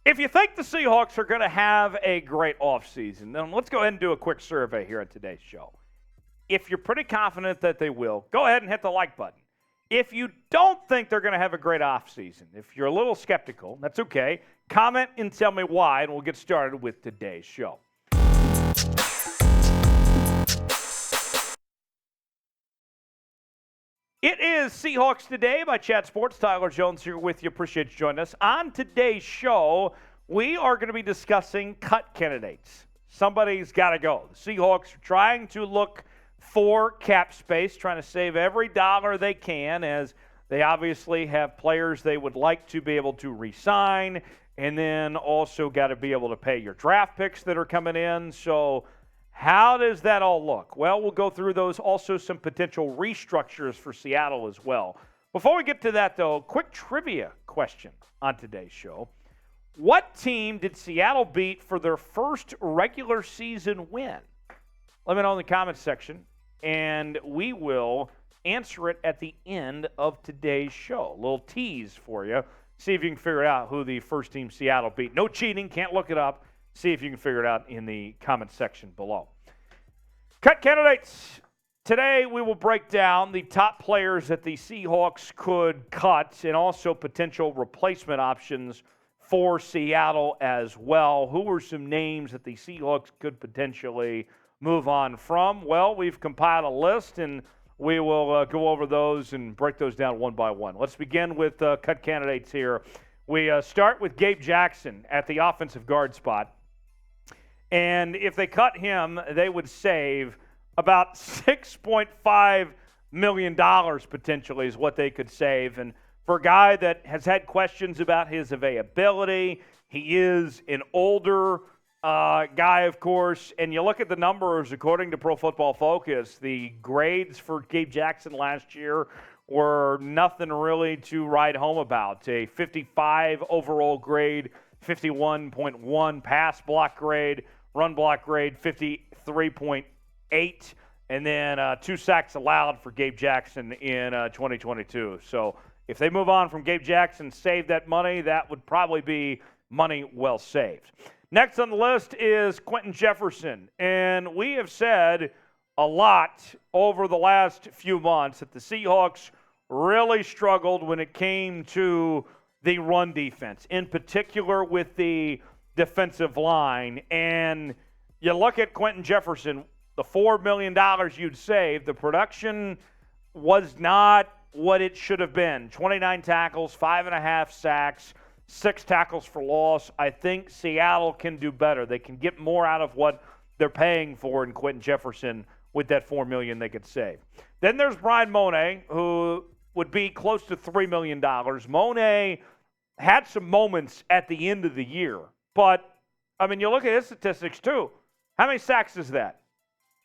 If you think the Seahawks are going to have a great offseason, then let's go ahead and do a quick survey here on today's show. If you're pretty confident that they will, go ahead and hit the like button. If you don't think they're going to have a great offseason, if you're a little skeptical, that's okay. Comment and tell me why, and we'll get started with today's show. It is Seahawks Today by Chat Sports. Tyler Jones here with you. Appreciate you joining us. On today's show, we are going to be discussing cut candidates. Somebody's got to go. The Seahawks are trying to look for cap space, trying to save every dollar they can, as they obviously have players they would like to be able to re-sign, and then also got to be able to pay your draft picks that are coming in. So how does that all look? Well, we'll go through those. Also, some potential restructures for Seattle as well. Before we get to that, though, quick trivia question on today's show. What team did Seattle beat for their first regular season win? Let me know in the comments section, and we will answer it at the end of today's show. A little tease for you. See if you can figure out who the first team Seattle beat. No cheating. Can't look it up. See if you can figure it out in the comment section below. Cut candidates. Today we will break down the top players that the Seahawks could cut and also potential replacement options for Seattle as well. Who are some names that the Seahawks could potentially move on from? Well, we've compiled a list, and we will go over those and break those down one by one. Let's begin with cut candidates here. We start with Gabe Jackson at the offensive guard spot. And if they cut him, they would save about $6.5 million potentially is what they could save. And for a guy that has had questions about his availability, he is an older guy, of course. And you look at the numbers, according to Pro Football Focus, the grades for Gabe Jackson last year were nothing really to write home about. A 55 overall grade, 51.1 pass block grade, run block grade 53.8, and then 2 sacks allowed for Gabe Jackson in 2022. So if they move on from Gabe Jackson, save that money, that would probably be money well saved. Next on the list is Quinton Jefferson, and we have said a lot over the last few months that the Seahawks really struggled when it came to the run defense, in particular with the defensive line. And you look at Quinton Jefferson, the $4 million you'd save, the production was not what it should have been. 29 tackles, 5.5 sacks, 6 tackles for loss. I think Seattle can do better. They can get more out of what they're paying for in Quinton Jefferson with that $4 million they could save. Then there's Bryan Mone, who would be close to $3 million. Mone had some moments at the end of the year. But, I mean, you look at his statistics, too. How many sacks is that?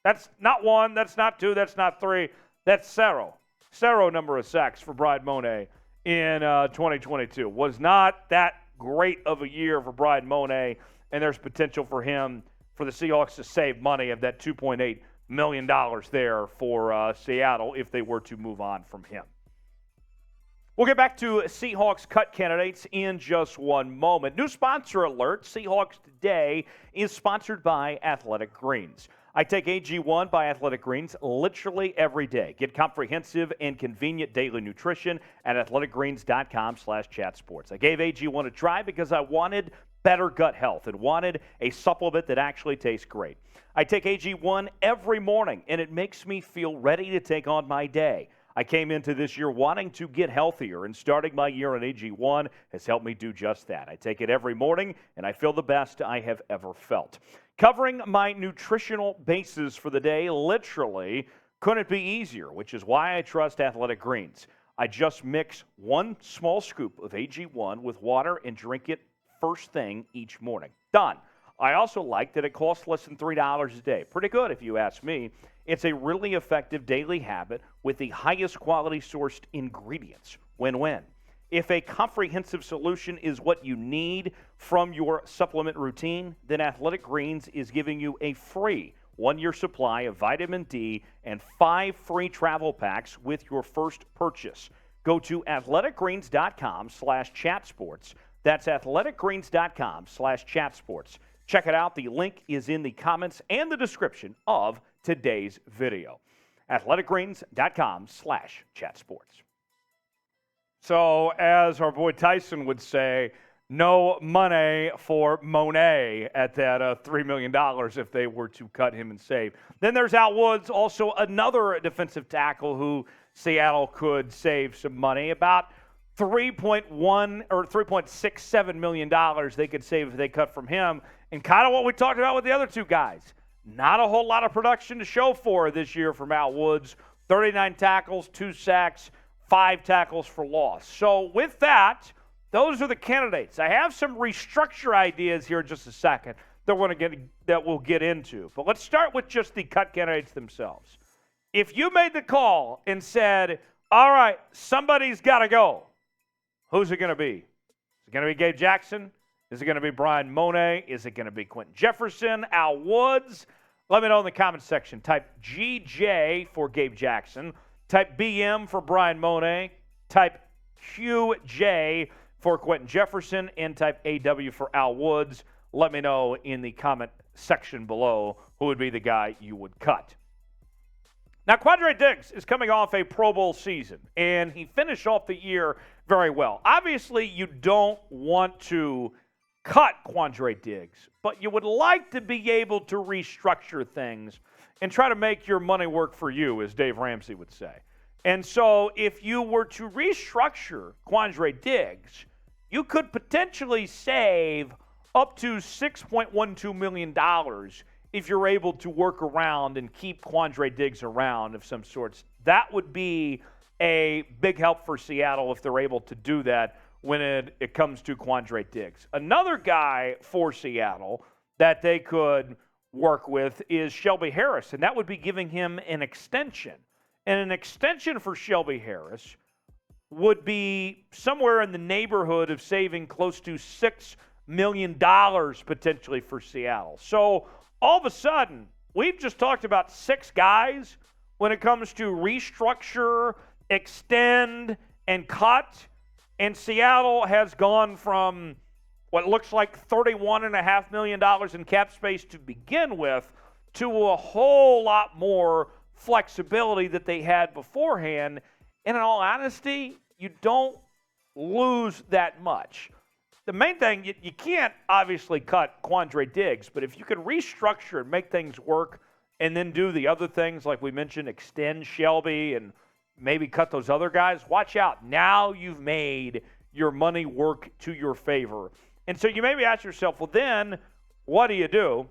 That's not 1, that's not 2, that's not 3. That's zero. Zero number of sacks for Bryan Mone in 2022. Was not that great of a year for Bryan Mone, and there's potential for him, for the Seahawks to save money of that $2.8 million there for Seattle if they were to move on from him. We'll get back to Seahawks cut candidates in just one moment. New sponsor alert. Seahawks Today is sponsored by Athletic Greens. I take AG1 by Athletic Greens literally every day. Get comprehensive and convenient daily nutrition at athleticgreens.com/chatsports. I gave AG1 a try because I wanted better gut health and wanted a supplement that actually tastes great. I take AG1 every morning, and it makes me feel ready to take on my day. I came into this year wanting to get healthier, and starting my year on AG1 has helped me do just that. I take it every morning, and I feel the best I have ever felt. Covering my nutritional bases for the day literally couldn't be easier, which is why I trust Athletic Greens. I just mix 1 small scoop of AG1 with water and drink it first thing each morning. Done. I also like that it costs less than $3 a day. Pretty good if you ask me. It's a really effective daily habit with the highest quality sourced ingredients. Win-win. If a comprehensive solution is what you need from your supplement routine, then Athletic Greens is giving you a free 1-year supply of vitamin D and 5 free travel packs with your first purchase. Go to athleticgreens.com/chatsports. That's athleticgreens.com/chatsports. Check it out. The link is in the comments and the description of today's video. athleticgreens.com/chatsports. So, as our boy Tyson would say, no money for Monet at that $3 million if they were to cut him and save. Then there's Al Woods, also another defensive tackle who Seattle could save some money. About $3.1 or $3.67 million they could save if they cut from him. And kind of what we talked about with the other two guys. Not a whole lot of production to show for this year from Al Woods. 39 tackles, 2 sacks, 5 tackles for loss. So with that, those are the candidates. I have some restructure ideas here in just a second that we'll get into. But let's start with just the cut candidates themselves. If you made the call and said, all right, somebody's got to go, who's it going to be? Is it going to be Gabe Jackson? Is it going to be Bryan Mone? Is it going to be Quinton Jefferson? Al Woods? Let me know in the comments section. Type GJ for Gabe Jackson. Type BM for Bryan Mone. Type QJ for Quinton Jefferson. And type AW for Al Woods. Let me know in the comment section below who would be the guy you would cut. Now, Quandre Diggs is coming off a Pro Bowl season, and he finished off the year very well. Obviously, you don't want to cut Quandre Diggs, but you would like to be able to restructure things and try to make your money work for you, as Dave Ramsey would say. And so if you were to restructure Quandre Diggs, you could potentially save up to $6.12 million if you're able to work around and keep Quandre Diggs around of some sorts. That would be a big help for Seattle if they're able to do that when it comes to Quandre Diggs. Another guy for Seattle that they could work with is Shelby Harris, and that would be giving him an extension. And an extension for Shelby Harris would be somewhere in the neighborhood of saving close to $6 million potentially for Seattle. So all of a sudden, we've just talked about 6 guys when it comes to restructure, extend, and cut. And Seattle has gone from what looks like $31.5 million in cap space to begin with to a whole lot more flexibility that they had beforehand. And in all honesty, you don't lose that much. The main thing, you can't obviously cut Quandre Diggs, but if you could restructure and make things work and then do the other things like we mentioned, extend Shelby and maybe cut those other guys, watch out. Now you've made your money work to your favor. And so you maybe ask yourself, well, then what do you do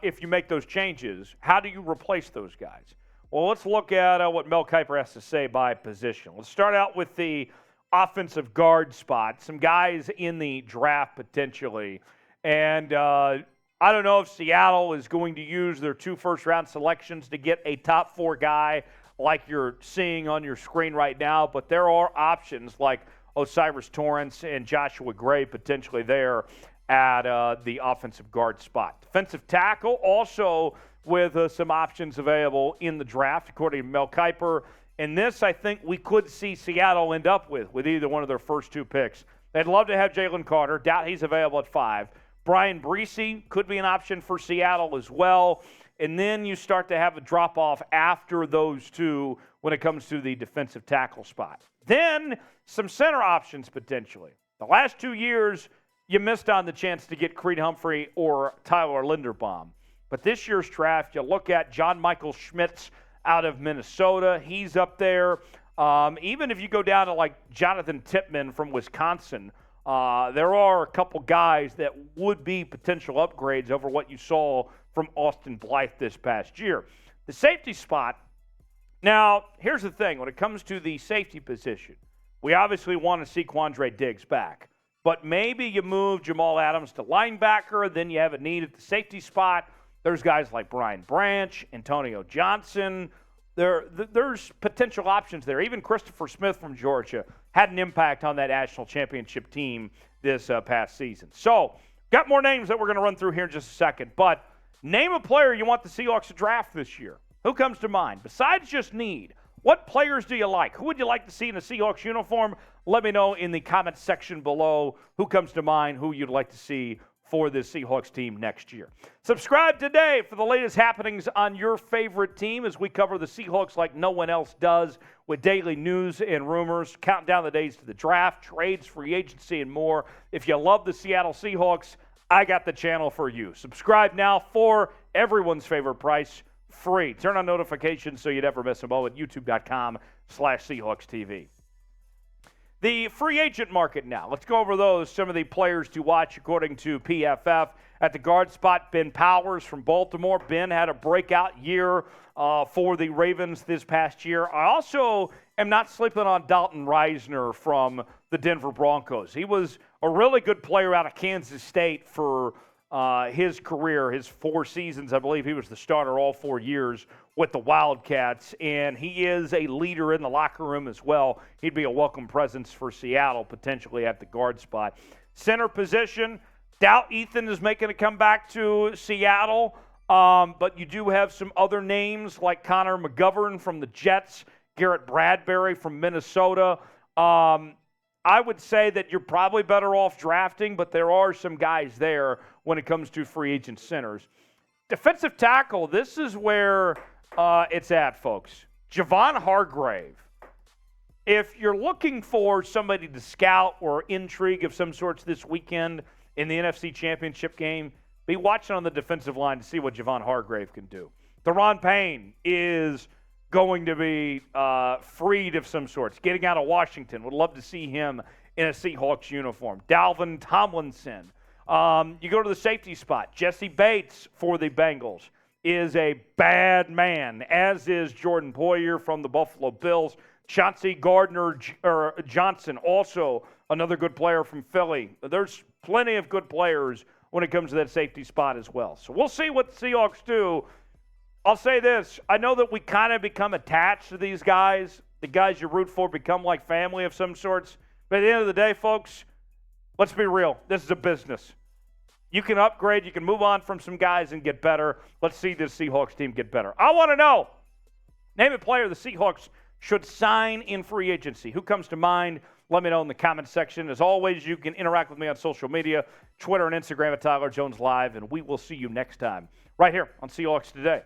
if you make those changes? How do you replace those guys? Well, let's look at what Mel Kiper has to say by position. Let's start out with the offensive guard spot, some guys in the draft potentially. And I don't know if Seattle is going to use their 2 first-round selections to get a top 4 guy like you're seeing on your screen right now, but there are options like Osiris Torrance and Joshua Gray potentially there at the offensive guard spot. Defensive tackle also with some options available in the draft, according to Mel Kiper. And this, I think, we could see Seattle end up with either one of their first 2 picks. They'd love to have Jalen Carter. Doubt he's available at 5. Brian Breesy could be an option for Seattle as well. And then you start to have a drop-off after those 2 when it comes to the defensive tackle spot. Then some center options potentially. The last 2 years, you missed on the chance to get Creed Humphrey or Tyler Linderbaum. But this year's draft, you look at John Michael Schmitz out of Minnesota. He's up there. Even if you go down to like Jonathan Tippmann from Wisconsin, there are a couple guys that would be potential upgrades over what you saw from Austin Blythe this past year. The safety spot, now here's the thing. When it comes to the safety position, we obviously want to see Quandre Diggs back. But maybe you move Jamal Adams to linebacker, then you have a need at the safety spot. There's guys like Brian Branch, Antonio Johnson. There's potential options there. Even Christopher Smith from Georgia had an impact on that national championship team this past season. So, got more names that we're going to run through here in just a second. But name a player you want the Seahawks to draft this year. Who comes to mind? Besides just need, What players do you like? Who would you like to see in a Seahawks uniform? Let me know in the comments section below who comes to mind, who you'd like to see for this Seahawks team next year. Subscribe today for the latest happenings on your favorite team as we cover the Seahawks like no one else does with daily news and rumors, counting down the days to the draft, trades, free agency, and more. If you love the Seattle Seahawks, I got the channel for you. Subscribe now for everyone's favorite price, free. Turn on notifications so you never miss a moment. YouTube.com/SeahawksTV. The free agent market now. Let's go over those. Some of the players to watch according to PFF. At the guard spot, Ben Powers from Baltimore. Ben had a breakout year for the Ravens this past year. I also am not sleeping on Dalton Reisner from the Denver Broncos. He was a really good player out of Kansas State for his career, his 4 seasons. I believe he was the starter all 4 years with the Wildcats, and he is a leader in the locker room as well. He'd be a welcome presence for Seattle, potentially at the guard spot. Center position, doubt Ethan is making a comeback to Seattle, but you do have some other names like Connor McGovern from the Jets, Garrett Bradbury from Minnesota. I would say that you're probably better off drafting, but there are some guys there when it comes to free agent centers. Defensive tackle, this is where it's at, folks. Javon Hargrave. If you're looking for somebody to scout or intrigue of some sorts this weekend in the NFC Championship game, be watching on the defensive line to see what Javon Hargrave can do. Deron Payne is going to be freed of some sorts, getting out of Washington. Would love to see him in a Seahawks uniform. Dalvin Tomlinson. You go to the safety spot. Jesse Bates for the Bengals is a bad man, as is Jordan Poyer from the Buffalo Bills. Chauncey Gardner-Johnson, also another good player from Philly. There's plenty of good players when it comes to that safety spot as well. So we'll see what the Seahawks do. I'll say this. I know that we kind of become attached to these guys. The guys you root for become like family of some sorts. But at the end of the day, folks, let's be real. This is a business. You can upgrade. You can move on from some guys and get better. Let's see this Seahawks team get better. I want to know, name a player the Seahawks should sign in free agency. Who comes to mind? Let me know in the comments section. As always, you can interact with me on social media, Twitter and Instagram at Tyler Jones Live, and we will see you next time right here on Seahawks Today.